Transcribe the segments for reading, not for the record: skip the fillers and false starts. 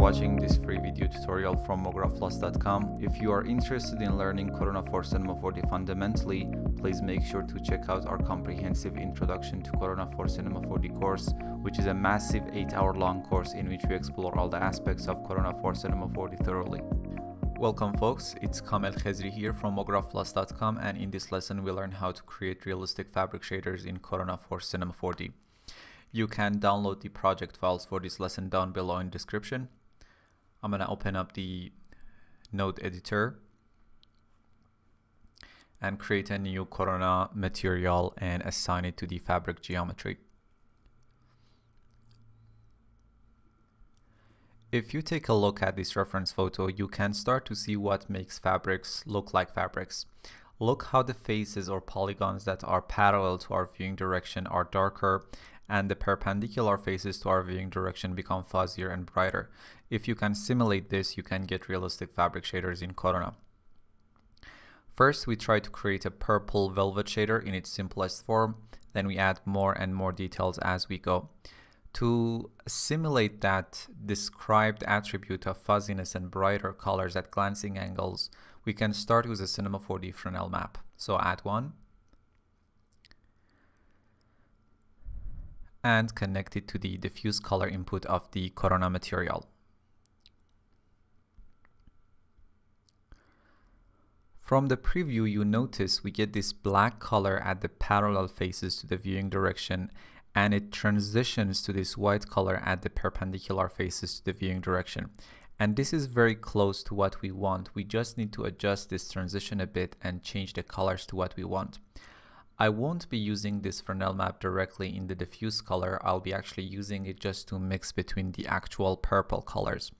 watching this free video tutorial from Purplevelvet.com. If you are interested in learning Corona for Cinema 4D fundamentally, please make sure to check out our comprehensive Introduction to Corona for Cinema 4D course, which is a massive 8-hour-long course in which we explore all the aspects of Corona for Cinema 4D thoroughly. Welcome folks, it's Kamel Khezri here from Purplevelvet.com, and in this lesson we learn how to create realistic fabric shaders in Corona for Cinema 4D. You can download the project files for this lesson down below in the description. I'm going to open up the node editor and create a new Corona material and assign it to the fabric geometry. If you take a look at this reference photo, you can start to see what makes fabrics look like fabrics. Look how the faces or polygons that are parallel to our viewing direction are darker, and the perpendicular faces to our viewing direction become fuzzier and brighter. If you can simulate this, you can get realistic fabric shaders in Corona. First, we try to create a Purplevelvet shader in its simplest form, then we add more and more details as we go. To simulate that described attribute of fuzziness and brighter colors at glancing angles, we can start with a Cinema 4D Fresnel map. So add one and connect it to the diffuse color input of the Corona material. From the preview, you notice we get this black color at the parallel faces to the viewing direction, and it transitions to this white color at the perpendicular faces to the viewing direction. And this is very close to what we want. We just need to adjust this transition a bit and change the colors to what we want. I won't be using this Fresnel map directly in the diffuse color. I'll be actually using it just to mix between the actual purple colors.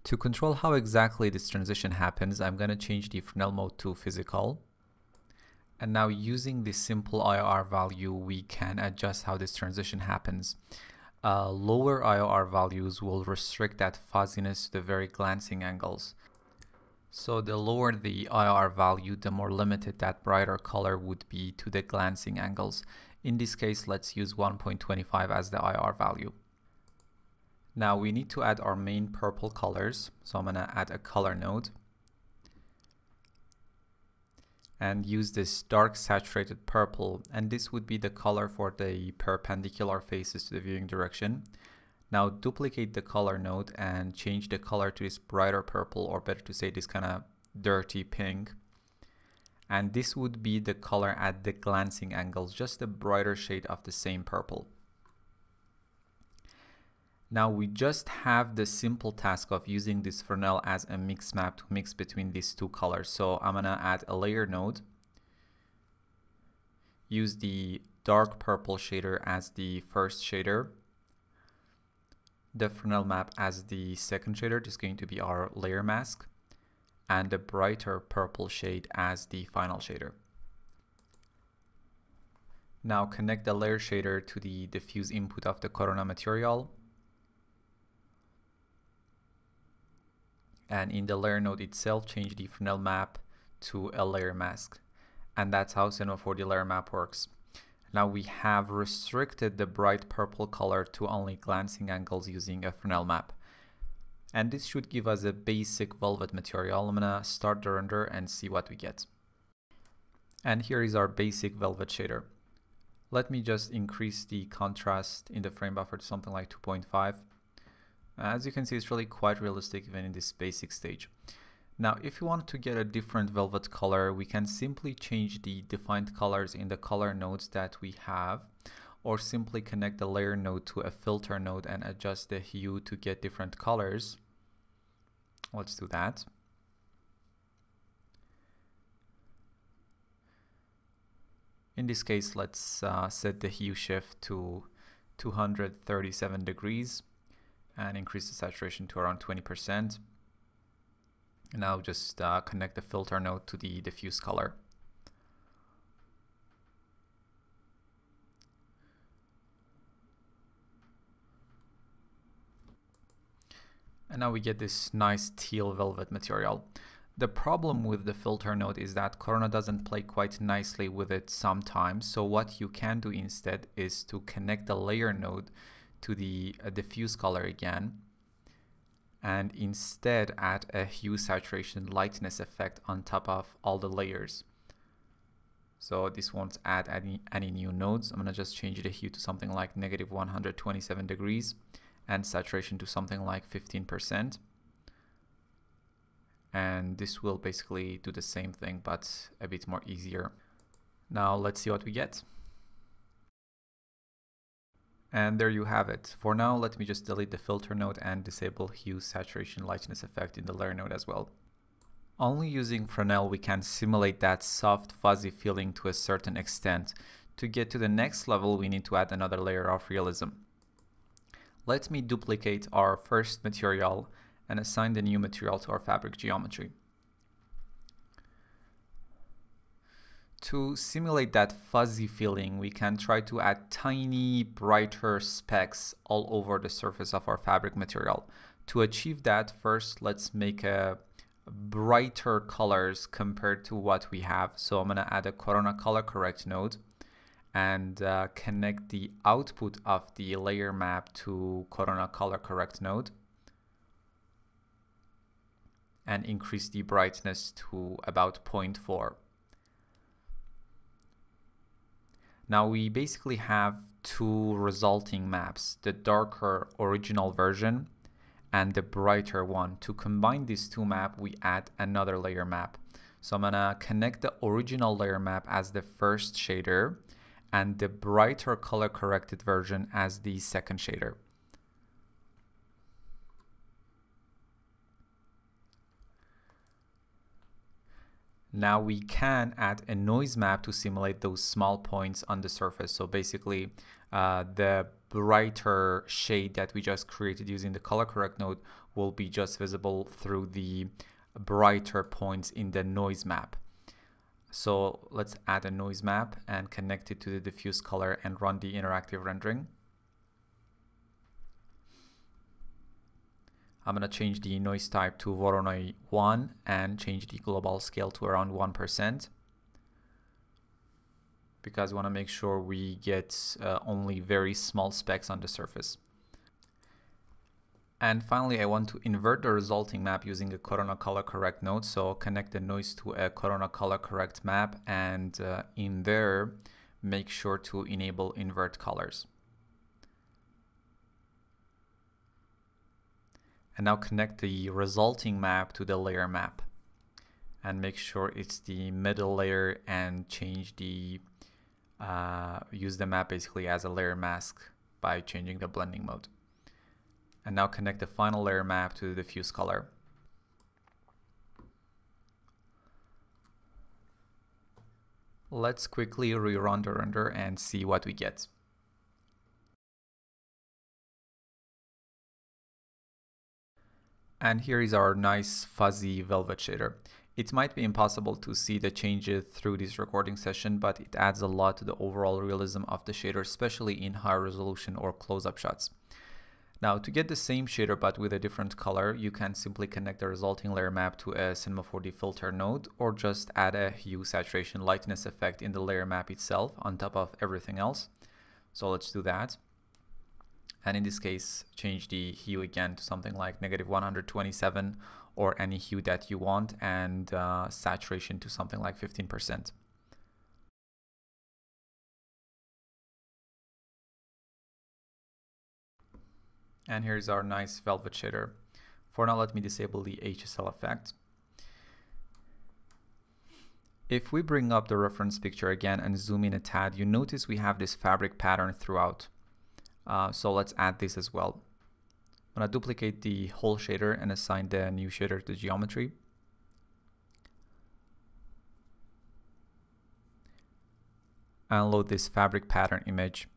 To control how exactly this transition happens, I'm going to change the Fresnel mode to physical. And now using this simple IOR value, we can adjust how this transition happens. Lower IOR values will restrict that fuzziness to the very glancing angles. So the lower the IR value, the more limited that brighter color would be to the glancing angles. In this case, let's use 1.25 as the IR value. Now we need to add our main purple colors. So I'm going to add a color node and use this dark saturated purple, and this would be the color for the perpendicular faces to the viewing direction. Now duplicate the color node and change the color to this brighter purple, or better to say this kind of dirty pink. And this would be the color at the glancing angles, just a brighter shade of the same purple. Now we just have the simple task of using this Fresnel as a mix map to mix between these two colors. So I'm gonna add a layer node, use the dark purple shader as the first shader, the Fresnel map as the second shader. This is going to be our layer mask, and the brighter purple shade as the final shader. Now connect the layer shader to the diffuse input of the Corona material, and in the layer node itself change the Fresnel map to a layer mask. And that's how Cinema 4D layer map works. Now we have restricted the bright purple color to only glancing angles using a Fresnel map. And this should give us a basic velvet material. I'm gonna start the render and see what we get. And here is our basic velvet shader. Let me just increase the contrast in the frame buffer to something like 2.5. As you can see, it's really quite realistic even in this basic stage. Now, if you want to get a different velvet color, we can simply change the defined colors in the color nodes that we have, or simply connect the layer node to a filter node and adjust the hue to get different colors. Let's do that. In this case, let's set the hue shift to 237 degrees and increase the saturation to around 20%. Now just connect the filter node to the diffuse color. And now we get this nice teal velvet material. The problem with the filter node is that Corona doesn't play quite nicely with it sometimes. So what you can do instead is to connect the layer node to the diffuse color again and instead add a hue, saturation, lightness effect on top of all the layers. So this won't add any new nodes. I'm going to just change the hue to something like negative 127 degrees and saturation to something like 15%. And this will basically do the same thing, but a bit more easier. Now let's see what we get. And there you have it. For now, let me just delete the filter node and disable hue, saturation, lightness effect in the layer node as well. Only using Fresnel we can simulate that soft, fuzzy feeling to a certain extent. To get to the next level, we need to add another layer of realism. Let me duplicate our first material and assign the new material to our fabric geometry. To simulate that fuzzy feeling, we can try to add tiny, brighter specks all over the surface of our fabric material. To achieve that, first let's make a brighter colors compared to what we have. So I'm going to add a Corona color correct node and connect the output of the layer map to Corona color correct node and increase the brightness to about 0.4. Now we basically have two resulting maps, the darker original version and the brighter one. To combine these two maps, we add another layer map. So I'm gonna connect the original layer map as the first shader and the brighter color corrected version as the second shader. Now we can add a noise map to simulate those small points on the surface. So basically the brighter shade that we just created using the color correct node will be just visible through the brighter points in the noise map. So let's add a noise map and connect it to the diffuse color and run the interactive rendering. I'm going to change the noise type to Voronoi 1 and change the global scale to around 1% because we want to make sure we get only very small specks on the surface. And finally, I want to invert the resulting map using a Corona color correct node. So connect the noise to a Corona color correct map and in there, make sure to enable invert colors. And now connect the resulting map to the layer map and make sure it's the middle layer and change the use the map basically as a layer mask by changing the blending mode. And now connect the final layer map to the diffuse color. Let's quickly rerun the render and see what we get. And here is our nice fuzzy velvet shader. It might be impossible to see the changes through this recording session, but it adds a lot to the overall realism of the shader, especially in high resolution or close-up shots. Now to get the same shader but with a different color, you can simply connect the resulting layer map to a Cinema 4D filter node or just add a hue, saturation, lightness effect in the layer map itself on top of everything else. So let's do that. And in this case, change the hue again to something like negative 127 or any hue that you want, and saturation to something like 15%. And here's our nice velvet shader. For now, let me disable the HSL effect. If we bring up the reference picture again and zoom in a tad, you notice we have this fabric pattern throughout. So let's add this as well. I'm going to duplicate the whole shader and assign the new shader to geometry. And load this fabric pattern image.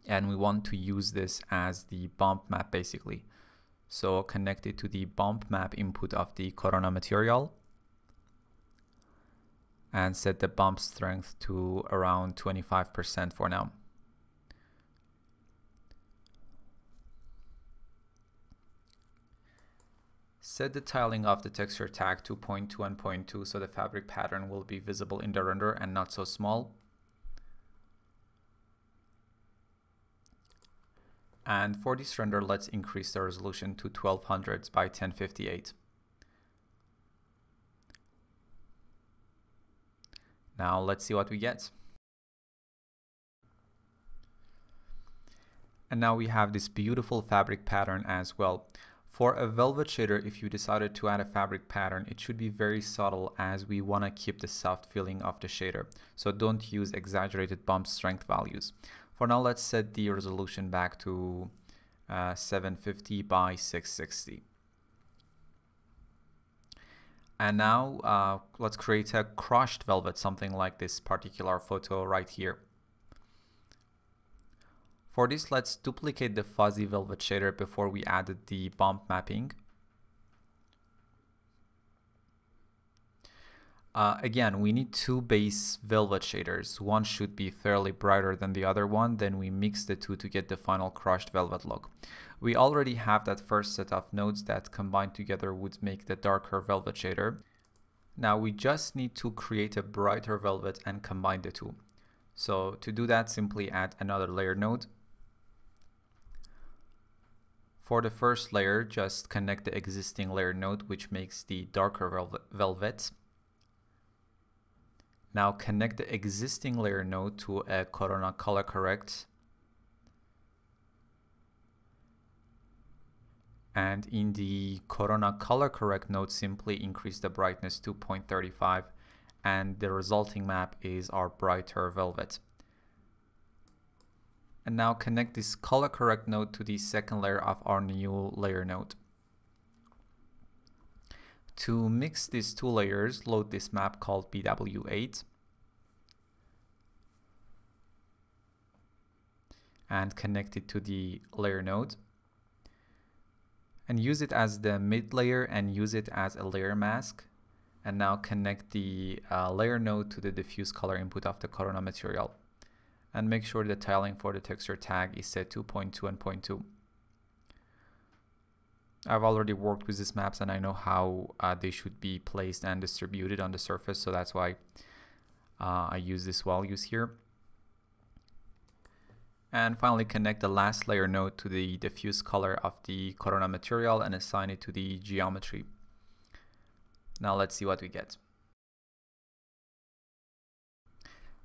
And we want to use this as the bump map basically. So connect it to the bump map input of the Corona material. And set the bump strength to around 25% for now. Set the tiling of the texture tag to 0.2 and 0.2 so the fabric pattern will be visible in the render and not so small. And for this render, let's increase the resolution to 1200 by 1058. Now let's see what we get. And now we have this beautiful fabric pattern as well. For a velvet shader, if you decided to add a fabric pattern, it should be very subtle as we want to keep the soft feeling of the shader. So don't use exaggerated bump strength values. For now, let's set the resolution back to 750 by 660. And now let's create a crushed velvet, something like this particular photo right here. For this, let's duplicate the fuzzy velvet shader before we added the bump mapping. Again, we need two base velvet shaders. One should be fairly brighter than the other one, then we mix the two to get the final crushed velvet look. We already have that first set of nodes that combined together would make the darker velvet shader. Now we just need to create a brighter velvet and combine the two. So to do that, simply add another layer node. For the first layer, just connect the existing layer node, which makes the darker velvet. Now connect the existing layer node to a Corona color correct. And in the Corona color correct node, simply increase the brightness to 0.35, and the resulting map is our brighter velvet. And now connect this color correct node to the second layer of our new layer node. To mix these two layers, load this map called BW8 and connect it to the layer node. And use it as the mid layer and use it as a layer mask. And now connect the layer node to the diffuse color input of the Corona material. And make sure the tiling for the texture tag is set to 0.2 and 0.2. I've already worked with these maps and I know how they should be placed and distributed on the surface, so that's why I use this values here. And finally connect the last layer node to the diffuse color of the Corona material and assign it to the geometry. Now let's see what we get.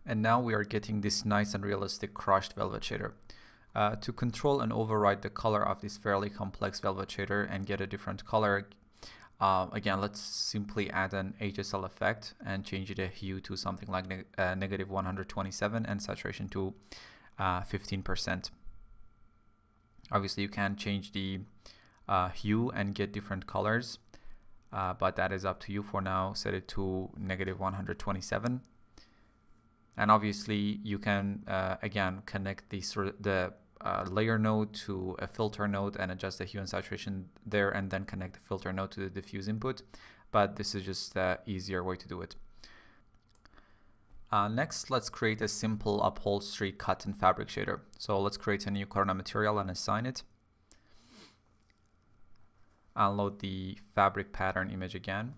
And now we are getting this nice and realistic crushed velvet shader. To control and override the color of this fairly complex velvet shader and get a different color, again, let's simply add an HSL effect and change the hue to something like negative 127 and saturation to 15%. Obviously, you can change the hue and get different colors, but that is up to you. For now, set it to negative 127. And obviously you can again connect the layer node to a filter node and adjust the hue and saturation there, and then connect the filter node to the diffuse input. But this is just the easier way to do it. Next, let's create a simple upholstery cotton fabric shader. So let's create a new Corona material and assign it. I'll load the fabric pattern image again.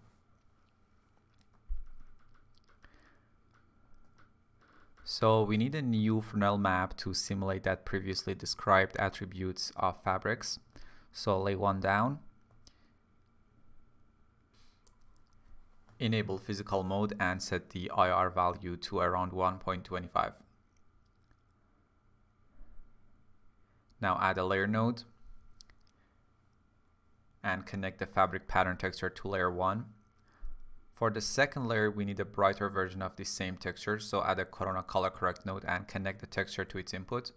So we need a new Fresnel map to simulate that previously described attributes of fabrics. So lay one down, enable physical mode and set the IR value to around 1.25. Now add a layer node and connect the fabric pattern texture to layer 1. For the second layer, we need a brighter version of the same texture, so add a Corona color correct node and connect the texture to its input.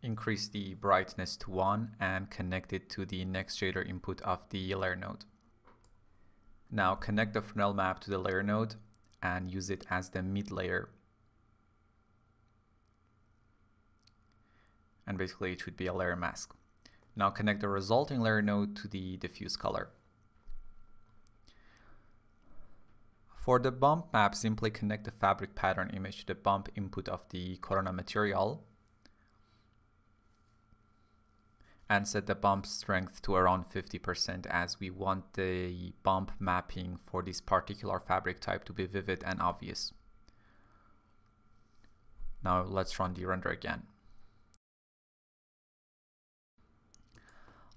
Increase the brightness to 1 and connect it to the next shader input of the layer node. Now connect the Fresnel map to the layer node and use it as the mid layer. And basically it should be a layer mask. Now connect the resulting layer node to the diffuse color. For the bump map, simply connect the fabric pattern image to the bump input of the Corona material and set the bump strength to around 50%, as we want the bump mapping for this particular fabric type to be vivid and obvious. Now let's run the render again.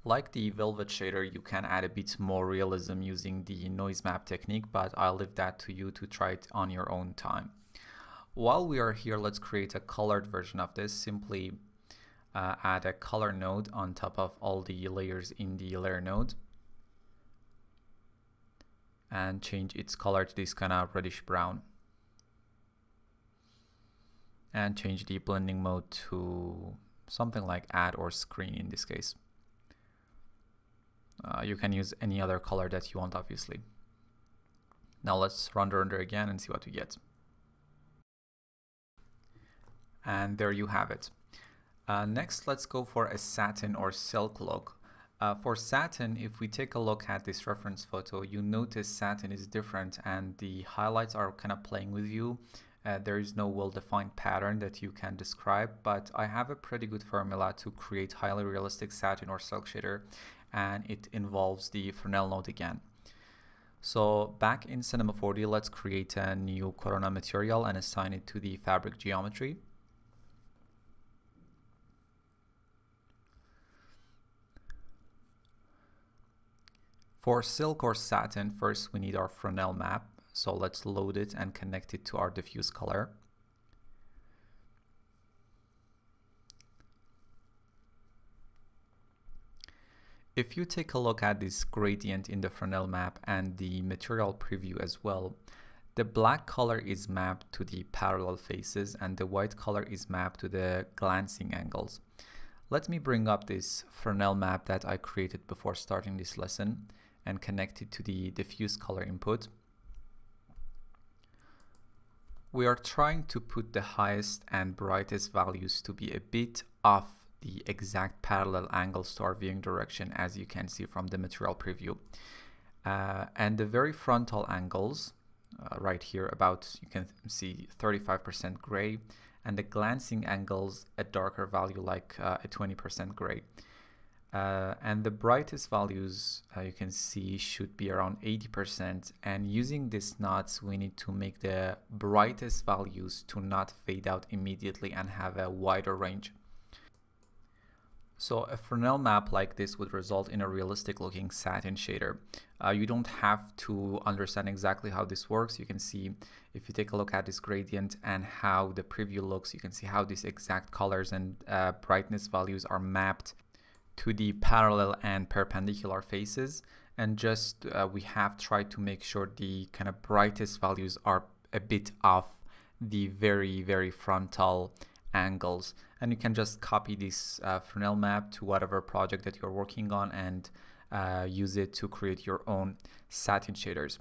Like the Velvet Shader, you can add a bit more realism using the noise map technique, but I'll leave that to you to try it on your own time. While we are here, let's create a colored version of this. Simply add a color node on top of all the layers in the layer node and change its color to this kind of reddish brown, and change the blending mode to something like add or screen in this case. You can use any other color that you want, obviously. Now let's run the render again and see what we get. And there you have it. Next, let's go for a satin or silk look. For satin, if we take a look at this reference photo, you notice satin is different and the highlights are kind of playing with you. There is no well-defined pattern that you can describe, but I have a pretty good formula to create highly realistic satin or silk shader, and it involves the Fresnel node again. So back in Cinema 4D, let's create a new Corona material and assign it to the fabric geometry. For silk or satin, first we need our Fresnel map. So let's load it and connect it to our diffuse color. If you take a look at this gradient in the Fresnel map and the material preview as well, the black color is mapped to the parallel faces and the white color is mapped to the glancing angles. Let me bring up this Fresnel map that I created before starting this lesson and connect it to the diffuse color input. We are trying to put the highest and brightest values to be a bit off the exact parallel angles to our viewing direction, as you can see from the material preview. And the very frontal angles, right here, about, you can see 35% gray, and the glancing angles a darker value like a 20% gray. And the brightest values you can see should be around 80%, and using these knots we need to make the brightest values to not fade out immediately and have a wider range. So a Fresnel map like this would result in a realistic looking satin shader. You don't have to understand exactly how this works. You can see, if you take a look at this gradient and how the preview looks, you can see how these exact colors and brightness values are mapped to the parallel and perpendicular faces, and just we have tried to make sure the kind of brightest values are a bit off the very frontal angles. And you can just copy this Fresnel map to whatever project that you're working on and use it to create your own satin shaders.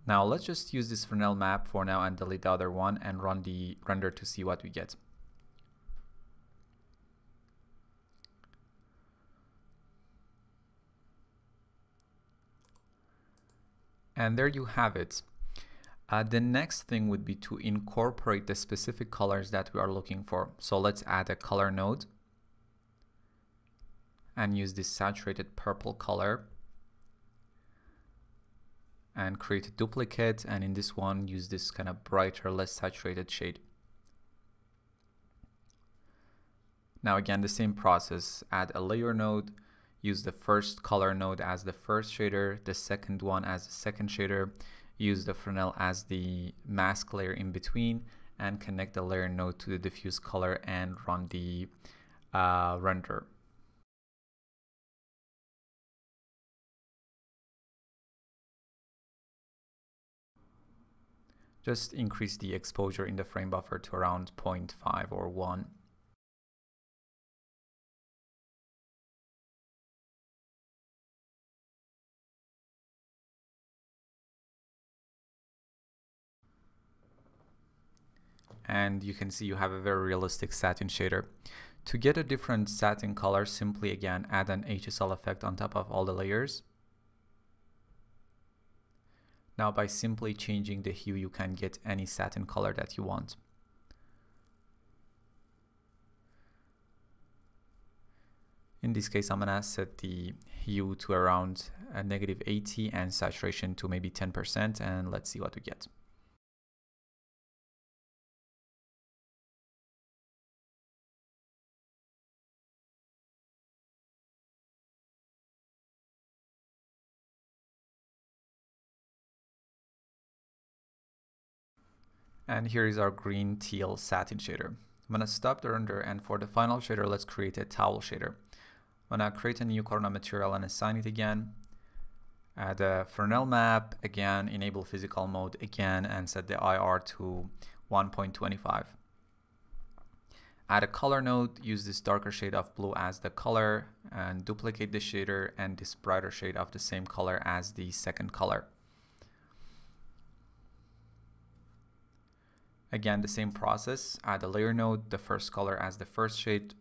Now let's just use this Fresnel map for now and delete the other one and run the render to see what we get. And there you have it. The next thing would be to incorporate the specific colors that we are looking for. So let's add a color node and use this saturated purple color and create a duplicate, and in this one use this kind of brighter, less saturated shade. Now again, the same process, add a layer node, use the first color node as the first shader, the second one as the second shader, use the Fresnel as the mask layer in between, and connect the layer node to the diffuse color and run the render. Just increase the exposure in the frame buffer to around 0.5 or 1. And you can see you have a very realistic satin shader. To get a different satin color, simply again add an HSL effect on top of all the layers. Now by simply changing the hue, you can get any satin color that you want. In this case, I'm gonna set the hue to around -80 and saturation to maybe 10%, and let's see what we get. And here is our green teal satin shader. I'm going to stop the render, and for the final shader, let's create a towel shader. I'm going to create a new Corona material and assign it again. Add a Fresnel map, again, enable physical mode again, and set the IR to 1.25. Add a color node, use this darker shade of blue as the color, and duplicate the shader and this brighter shade of the same color as the second color. Again, the same process, add a layer node, the first color as the first shade,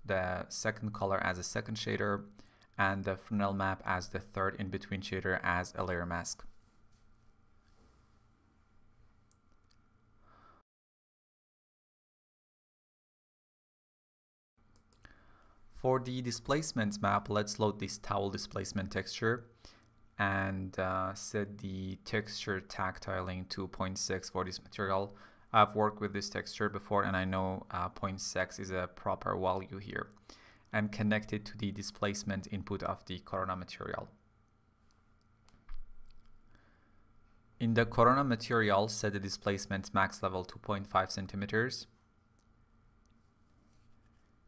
the second color as a second shader, and the Fresnel map as the third in-between shader as a layer mask. For the displacement map, let's load this towel displacement texture and set the texture tactiling to 0.6 for this material. I've worked with this texture before and I know 0.6 is a proper value here, and connect it to the displacement input of the Corona material. In the Corona material, set the displacement max level to 0.5 centimeters.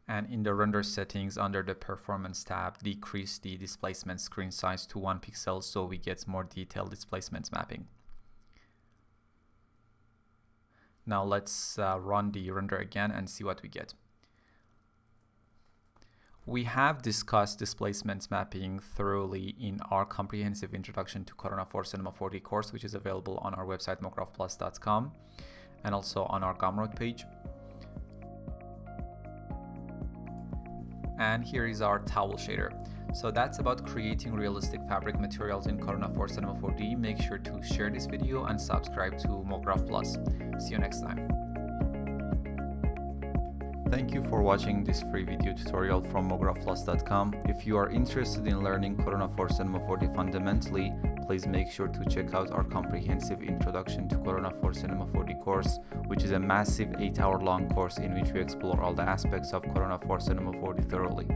And in the render settings under the performance tab, decrease the displacement screen size to 1 pixel so we get more detailed displacement mapping. Now let's run the render again and see what we get. We have discussed displacement mapping thoroughly in our comprehensive introduction to Corona for Cinema 4D course, which is available on our website mographplus.com and also on our Gumroad page. And here is our towel shader. So that's about creating realistic fabric materials in Corona for Cinema 4D. Make sure to share this video and subscribe to Mograph Plus. See you next time. Thank you for watching this free video tutorial from mographplus.com. If you are interested in learning Corona for Cinema 4D fundamentally, please make sure to check out our comprehensive Introduction to Corona for Cinema 4D course, which is a massive 8-hour long course in which we explore all the aspects of Corona for Cinema 4D thoroughly.